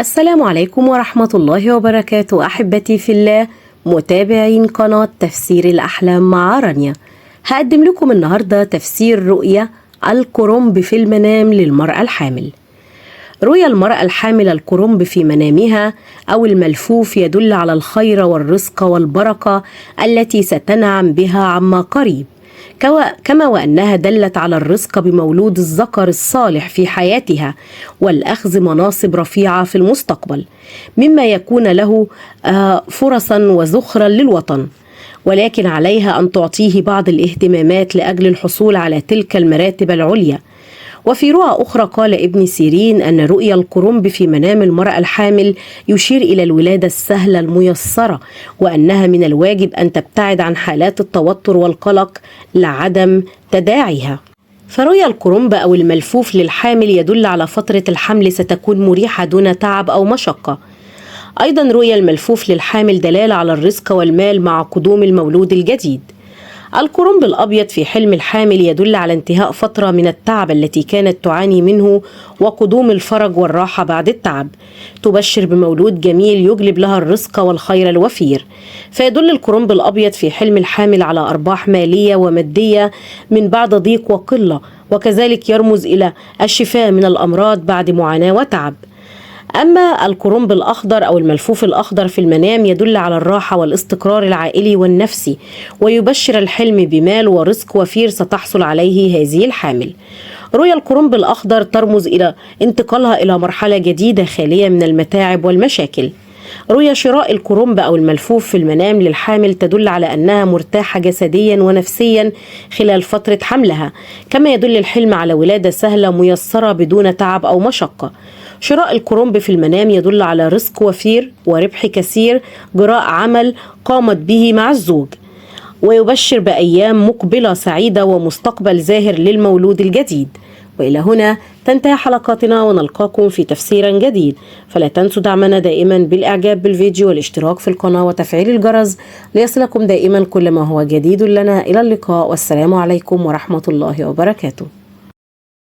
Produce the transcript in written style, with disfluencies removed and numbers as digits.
السلام عليكم ورحمة الله وبركاته أحبتي في الله متابعين قناة تفسير الأحلام مع رانيا. هقدم لكم النهاردة تفسير رؤية الكرنب في المنام للمرأة الحامل. رؤيا المرأة الحامل الكرنب في منامها أو الملفوف يدل على الخير والرزق والبركة التي ستنعم بها عما قريب، كما وأنها دلت على الرزق بمولود الذكر الصالح في حياتها والأخذ مناصب رفيعة في المستقبل، مما يكون له فرصا وزخرا للوطن، ولكن عليها أن تعطيه بعض الاهتمامات لأجل الحصول على تلك المراتب العليا. وفي رؤى أخرى قال ابن سيرين أن رؤيا الكرنب في منام المرأة الحامل يشير إلى الولادة السهلة الميسرة، وأنها من الواجب أن تبتعد عن حالات التوتر والقلق لعدم تداعيها. فرؤيا الكرنب أو الملفوف للحامل يدل على فترة الحمل ستكون مريحة دون تعب أو مشقة. أيضا رؤيا الملفوف للحامل دلالة على الرزق والمال مع قدوم المولود الجديد. الكرنب الأبيض في حلم الحامل يدل على انتهاء فترة من التعب التي كانت تعاني منه وقدوم الفرج والراحة بعد التعب، تبشر بمولود جميل يجلب لها الرزق والخير الوفير. فيدل الكرنب الأبيض في حلم الحامل على أرباح مالية ومادية من بعد ضيق وقلة، وكذلك يرمز إلى الشفاء من الأمراض بعد معاناة وتعب. أما الكرنب الأخضر أو الملفوف الأخضر في المنام يدل على الراحة والاستقرار العائلي والنفسي، ويبشر الحلم بمال ورزق وفير ستحصل عليه هذه الحامل. رؤيا الكرنب الأخضر ترمز إلى انتقالها إلى مرحلة جديدة خالية من المتاعب والمشاكل. رؤيا شراء الكرنب أو الملفوف في المنام للحامل تدل على أنها مرتاحة جسديا ونفسيا خلال فترة حملها، كما يدل الحلم على ولادة سهلة ميسرة بدون تعب أو مشقة. شراء الكرنب في المنام يدل على رزق وفير وربح كثير جراء عمل قامت به مع الزوج، ويبشر بأيام مقبلة سعيدة ومستقبل زاهر للمولود الجديد. وإلى هنا تنتهي حلقاتنا، ونلقاكم في تفسير جديد. فلا تنسوا دعمنا دائما بالإعجاب بالفيديو والاشتراك في القناة وتفعيل الجرس ليصلكم دائما كل ما هو جديد لنا. إلى اللقاء، والسلام عليكم ورحمة الله وبركاته.